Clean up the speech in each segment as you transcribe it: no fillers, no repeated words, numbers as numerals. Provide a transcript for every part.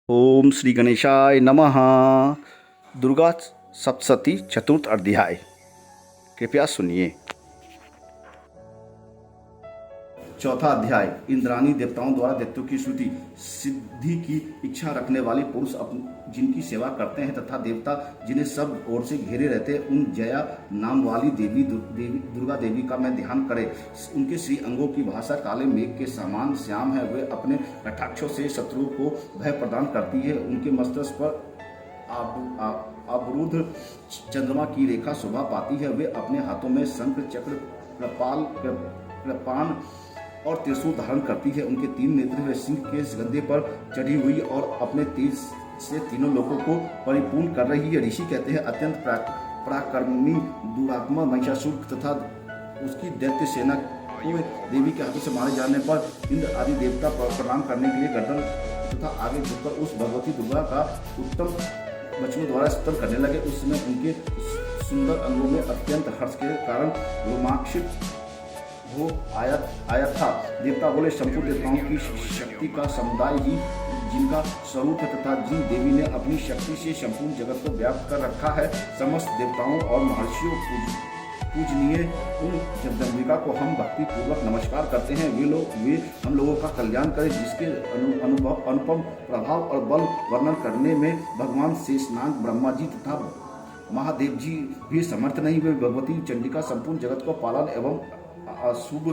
ओम श्री गणेशाय नमः। दुर्गा सप्तशती चतुर्थ अध्याय कृपया सुनिए। चौथा अध्याय। इंद्राणी देवताओं द्वारा दैत्यों की स्तुति। सिद्धि की इच्छा रखने वाले पुरुष जिनकी सेवा करते हैं तथा देवता जिन्हें सब ओर से घेरे रहते हैं, उन जया नाम वाली दुर्गा देवी का मैं ध्यान करें। उनके श्री अंगों की भाषा काले मेघ के समान श्याम है। वे अपने कटाक्षों से शत्रुओं को भय प्रदान करती है। उनके मस्तक पर अवरुद्ध चंद्रमा की रेखा शोभा पाती है। वे अपने हाथों में शंख चक्र कृपाण और त्रिशूल धारण करती है। उनके तीन नेत्र वे सिंह के गद्दे पर चढ़ी हुई और अपने तेज से तीनों लोगों को परिपूर्ण कर रही है। ऋषि कहते हैं अत्यंत पराक्रमी दुरात्मा महिषासुर तथा उसकी दैत्य सेना को देवी के हाथों से मारे जाने पर इंद्र आदि देवता प्रणाम करने के लिए गर्दन तथा आगे झुककर उस भगवती दुर्गा का उत्तम वचनों द्वारा स्तन करने लगे। उस समय उनके सुंदर अंगों में अत्यंत हर्ष के कारण रोमांचित हो आया था। देवता बोले, संपूर्ण देवताओं की शक्ति का समुदाय ही जिनका स्वरूप है तथा जिन देवी ने अपनी शक्ति से संपूर्ण जगत को व्याप्त कर रखा है, समस्त देवताओं और महर्षियों पूजनीय उन जगदम्बिका को हम भक्ति पूर्वक नमस्कार करते हैं। वे हम लोगों का कल्याण करें, जिसके अनुपम प्रभाव और बल वर्णन करने में भगवान शेषनाग, ब्रह्मा जी तथा महादेव जी भी समर्थ नहीं। वे भगवती चंडिका संपूर्ण जगत को पालन एवं अशुभ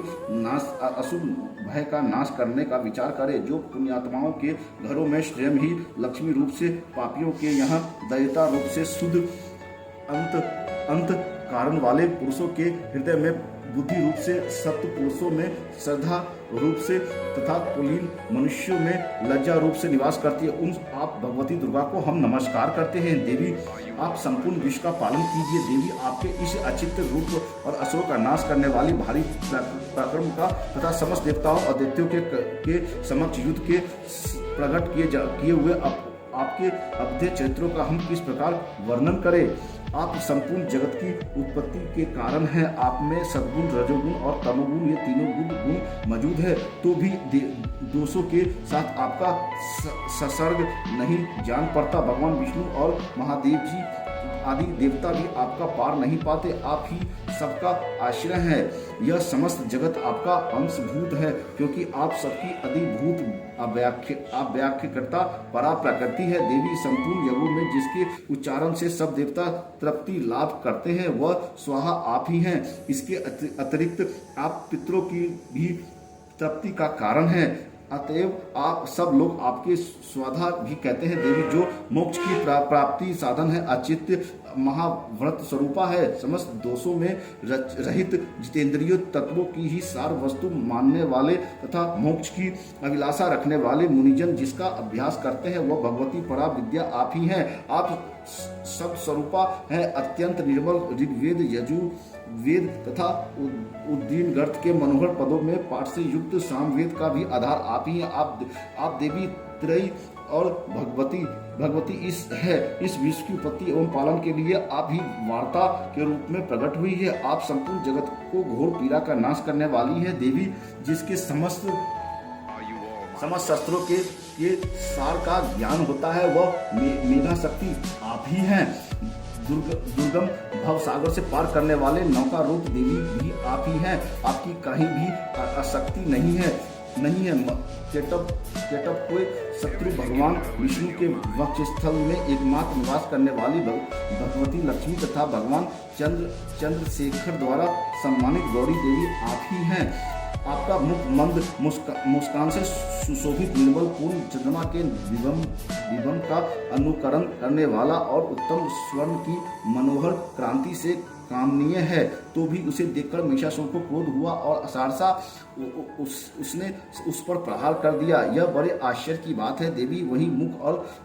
भय का नाश करने का विचार करे। जो पुण्यात्माओं के घरों में स्वयं ही लक्ष्मी रूप से, पापियों के यहाँ दयिता रूप से, शुद्ध अंत कारण वाले पुरुषों के हृदय में बुद्धि रूप से, सत्य पुरुषों में श्रद्धा रूप से तथा कुलीन मनुष्यों में लज्जा रूप से निवास करती है, उन आप भगवती दुर्गा को हम नमस्कार करते हैं। देवी, आप संपूर्ण विश्व का पालन कीजिए। देवी, आपके इस अचिंत्य रूप और असुरों का नाश करने वाली भारी पराक्रम का तथा समस्त देवताओं और दैत्यों के समक्ष युद्ध के प्रकट किए हुए आपके अवधेय चरित्रों का हम किस प्रकार वर्णन करें। आप संपूर्ण जगत की उत्पत्ति के कारण हैं। आप में सद्गुण, रजोगुण और तमोगुण, ये तीनों गुण मौजूद है, तो भी दोषों के साथ आपका संसर्ग नहीं जान पड़ता। भगवान विष्णु और महादेव जी आदि देवता भी आपका पार नहीं पाते। आप ही सबका आश्रय है। यह समस्त जगत आपका अंशभूत है, क्योंकि आप सबकी अधिभूत अव्याख्याकर्ता परा प्रकृति है। देवी, संपूर्ण यज्ञों में जिसके उच्चारण से सब देवता तृप्ति लाभ करते हैं, वह स्वाहा आप ही हैं। इसके अतिरिक्त आप पितरों की भी तृप्ति का कारण है। अतएव आप सब लोग आपके स्वधा भी कहते हैं। देवी, जो मोक्ष की प्राप्ति साधन है, अचित्य महाव्रत स्वरूपा है, समस्त दोषों में रहित जितेंद्रिय तत्वों की ही सार वस्तु मानने वाले तथा मोक्ष की अभिलाषा रखने वाले मुनिजन जिसका अभ्यास करते हैं, वह भगवती परा विद्या आप ही हैं। आप सब स्वरूपा है। अत्यंत निर्मल ऋग्वेद, यजुर्वेद तथा उद्दीन गर्थ के मनोहर पदों में पाठ से युक्त सामवेद का भी आधार आप ही हैं। आप देवी त्रयी और भगवती इस विश्व की उत्पत्ति एवं पालन के लिए आप ही वार्ता के रूप में प्रकट हुई है। आप संपूर्ण जगत को घोर पीड़ा का नाश करने वाली है। देवी, जिसके समस्त शस्त्रों के सार का ज्ञान होता है, वह मेधा शक्ति आप ही हैं। दुर्गम भव सागर से पार करने वाले नौका रूप देवी भी आप ही हैं। आपकी कहीं भी आसक्ति नहीं है। केटप कोई शत्रु भगवान विष्णु के वक्षस्थल में एकमात्र निवास करने वाली भगवती लक्ष्मी तथा भगवान चंद्रशेखर द्वारा सम्मानित गौरी देवी आप ही हैं। आपका मुख मंद मुस्कान से सुशोभित निर्मल पूर्ण चंद्रमा के विभम का अनुकरण करने वाला और उत्तम स्वर्ण की मनोहर क्रांति से कामनीय है, तो भी उसे देखकर महिषासुर को क्रोध हुआ और सहसा उसने उस पर प्रहार कर दिया। यह बड़े आश्चर्य की बात है। देवी, वही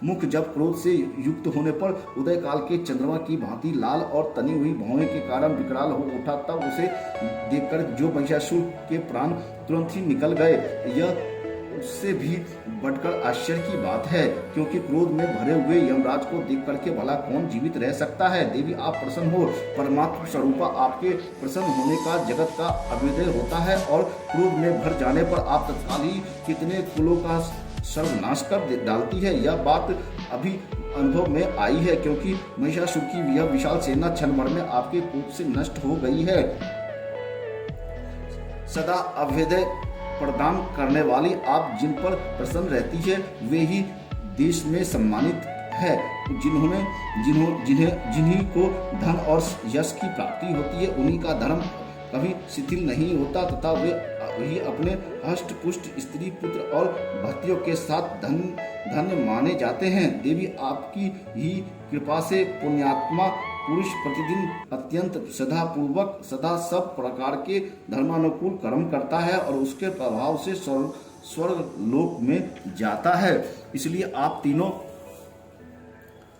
मुख जब क्रोध से युक्त होने पर उदय काल के चंद्रमा की भांति लाल और तनी हुई भौहें के कारण विकराल हो उठा, तब उसे देखकर जो महिषासुर के प्राण तुरंत ही निकल गए। यह उससे भी बढ़कर आश्चर्य की बात है, क्योंकि क्रोध में भरे हुए यमराज को देख करके भला कौन जीवित रह सकता है। देवी, आप प्रसन्न हो। परमात्मा स्वरूपा आपके प्रसन्न होने का जगत का अभ्युदय होता है और क्रोध में भर जाने पर आप तत्काल ही कितने कुलों का सर्वनाश कर डालती है। यह बात अभी अनुभव में आई है, क्योंकि महिषासुर की यह विशाल सेना क्षण भर में आपके कोप से नष्ट हो गई है। सदा अभ्युदय प्रदान करने वाली आप जिन पर प्रसन्न रहती है, वे ही देश में सम्मानित है। जिन्हीं को धन और यश की प्राप्ति होती है, उन्हीं का धर्म कभी शिथिल नहीं होता तथा वे ही अपने हष्ट पुष्ट स्त्री पुत्र और भतियों के साथ धन्य माने जाते हैं। देवी आपकी ही कृपा से पुण्यात्मा पुरुष प्रतिदिन अत्यंत श्रद्धापूर्वक सदा सब प्रकार के धर्मानुकूल कर्म करता है और उसके प्रभाव से स्वर्ग लोक में जाता है। इसलिए आप तीनों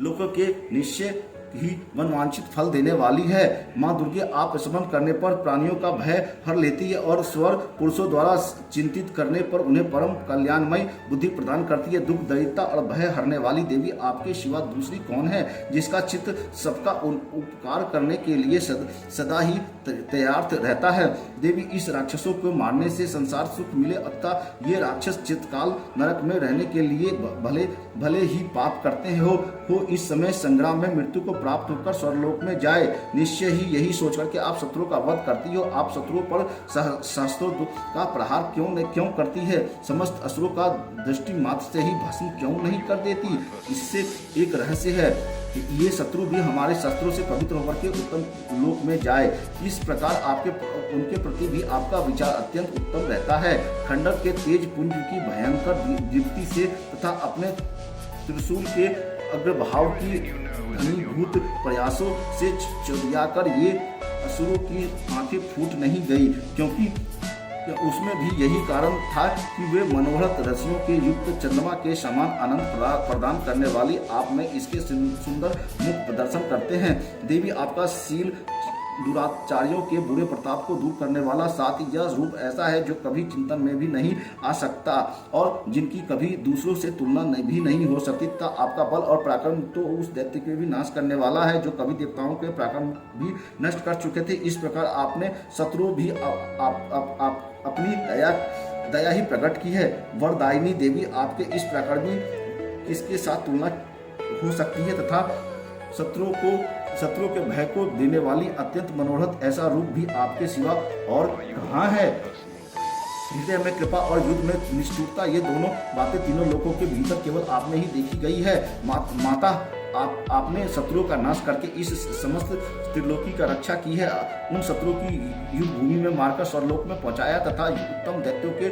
लोगों के निश्चय ही मनवांछित फल देने वाली है। माँ दुर्गे आप स्मरण करने पर प्राणियों का भय हर लेती है और स्वर पुरुषों द्वारा चिंतित करने पर उन्हें परम कल्याणमय बुद्धि प्रदान करती है। दुख दरिद्रता और भय हरने वाली देवी आपके सिवा दूसरी कौन है, जिसका चित्त सबका उपकार करने के लिए सदा ही तैयार रहता है। देवी इस राक्षसों को मारने से संसार सुख मिले, अतः ये राक्षस चित्तकाल नरक में रहने के लिए भले ही पाप करते हो इस समय संग्राम में मृत्यु को प्राप्त होकर स्वर्गलोक में जाए। निश्चय ही यही सोचकर के आप शत्रुओं का वध करती हो। आप शत्रुओं पर सहस्त्रों का प्रहार क्यों करती है? समस्त असुरों का दृष्टि मात्र से ही भस्म क्यों नहीं कर देती? इससे एक रहस्य है, ये शत्रु भी हमारे शस्त्रों से पवित्र होकर के उत्तम लोक में जाए। इस प्रकार उनके प्रति भी आपका विचार अत्यंत उत्तम रहता है। खंडक के तेज पुंज की भयंकर दीप्ति से तथा अपने त्रिशूल के अग्रभाव की घनीभूत प्रयासों से चौधियाकर ये असुरों की आंखें फूट नहीं गई, क्योंकि उसमें भी यही कारण था कि वे मनोहर रसियों के युक्त चंद्रमा के समान आनंद प्रदान करने वाली आप में इसके सुंदर मुख प्रदर्शन करते हैं। देवी आपका शील दुराचारियों के बुरे प्रताप को दूर करने वाला, साथ ही यह रूप ऐसा है जो कभी चिंतन में भी नहीं आ सकता और जिनकी कभी दूसरों से तुलना भी नहीं हो सकती तथा आपका बल और पराक्रम तो उस दैत्य के भी नाश करने वाला है जो कभी देवताओं के पराक्रम भी नष्ट कर चुके थे। इस प्रकार आपने शत्रुओं भी अपनी दया ही प्रकट की है। वरदायिनी देवी आपके इस प्रकार भी किसके साथ तुलना हो सकती है तथा शत्रुओं के भय को देने वाली अत्यंत मनोहर ऐसा रूप भी आपके सिवा और कहाँ है? हृदय में कृपा और युद्ध में निष्ठुरता, ये दोनों बातें तीनों लोगों के भीतर केवल आप में ही देखी गई है। माता आपने शत्रुओं का नाश करके इस समस्त त्रिलोकी का रक्षा की है। उन शत्रुओं की युद्ध भूमि में मारकर स्वर्गलोक में पहुंचाया तथा उत्तम दैत्यों के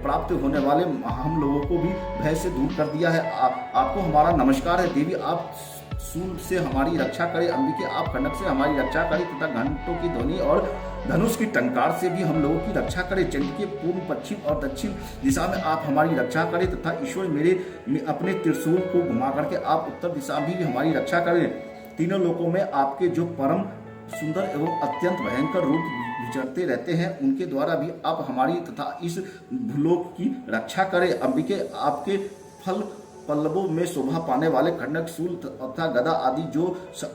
प्राप्त होने वाले हम लोगों को भी भय से दूर कर दिया है। आपको हमारा नमस्कार है। देवी आप सूल से हमारी रक्षा करे, अंबिके आप खंडक से हमारी रक्षा करे तथा घंटों की ध्वनि और धनुष की टंकार से भी हम लोगों की रक्षा करे। चंडिके पूर्व पश्चिम और दक्षिण दिशा में आप हमारी रक्षा करें तथा ईश्वर मेरे अपने त्रिशूल को घुमा करके आप उत्तर दिशा भी हमारी रक्षा करें। तीनों लोकों में आपके जो परम सुंदर एवं अत्यंत भयंकर रूप विचरते रहते हैं, उनके द्वारा भी आप हमारी तथा इस भूलोक की रक्षा करें। अंबिके आपके फल पल्लवों में शोभा पाने वाले खंडक, शूल तथा गदा आदि जो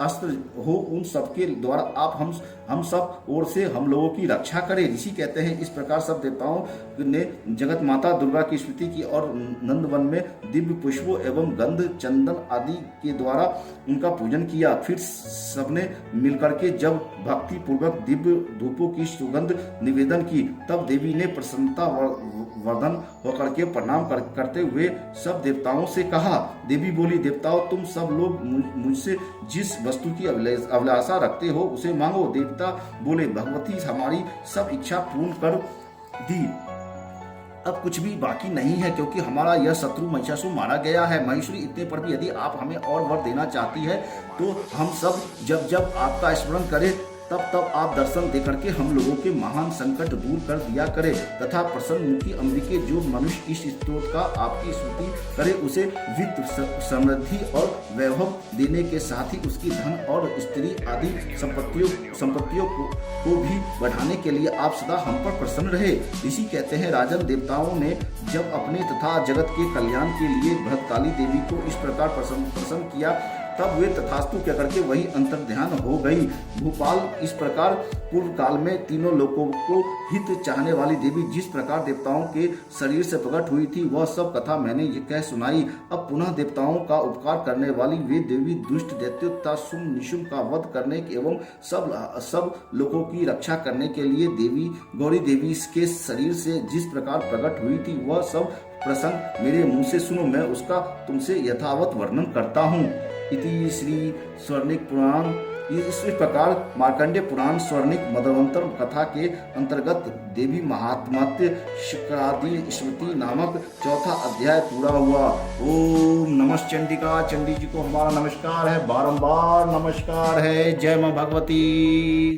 अस्त्र हो, उन सबके द्वारा आप हम सब ओर से हम लोगों की रक्षा करें। ऋषि कहते हैं, इस प्रकार सब देवताओं ने जगत माता दुर्गा की स्तुति की और नंदवन में दिव्य पुष्पों एवं गंध चंदन आदि के द्वारा उनका पूजन किया। फिर सबने मिलकर के जब भक्ति पूर्वक दिव्य धूपों की सुगंध निवेदन की, तब देवी ने प्रसन्नता वर्धन होकर के प्रणाम करते हुए सब देवताओं से कहा। देवी बोली, देवताओं तुम सब लोग मुझसे जिस वस्तु की अभिलाषा रखते हो उसे मांगो। देवता बोले, भगवती हमारी सब इच्छा पूर्ण कर दी, अब कुछ भी बाकी नहीं है, क्योंकि हमारा यह शत्रु महिषासुर मारा गया है। महेश्वरी, इतने पर भी यदि आप हमें और वर देना चाहती है तो हम सब जब आपका स्मरण करें तब आप दर्शन देकर के हम लोगों के महान संकट दूर कर दिया करें तथा प्रसन्न मुखी अंबिके जो मनुष्य इस स्तोत्र का आपकी स्तुति करे उसे वित्त समृद्धि और वैभव देने के साथ ही उसकी धन और स्त्री आदि संपत्तियों को भी बढ़ाने के लिए आप सदा हम पर प्रसन्न रहे। ऋषि कहते हैं, राजन देवताओं ने जब अपने तथा जगत के कल्याण के लिए भद्रकाली देवी को इस प्रकार प्रसन्न किया, तब वे तथास्तु कह करके वही अंतर्ध्यान हो गई। भूपाल इस प्रकार पूर्व काल में तीनों लोगों को हित चाहने वाली देवी जिस प्रकार देवताओं के शरीर से प्रकट हुई थी, वह सब कथा मैंने ये कह सुनाई। अब पुनः देवताओं का उपकार करने वाली वे देवी दुष्ट दैत्यों तथा शुंभ निशुंभ का वध करने एवं सब लोगों की रक्षा करने के लिए देवी गौरी देवी के शरीर से जिस प्रकार प्रकट हुई थी, वह सब प्रसंग मेरे मुंह से सुनो, मैं उसका तुमसे यथावत वर्णन करता हूँ। इति श्री स्वर्णिक पुराण। इस प्रकार मार्कंडेय पुराण स्वर्णिक मदवंतर कथा के अंतर्गत देवी महात्म्य शुक्रादि स्मृति नामक चौथा अध्याय पूरा हुआ। ओम नमः चंडिका। चंडी जी को हमारा नमस्कार है, बारंबार नमस्कार है। जय मां भगवती।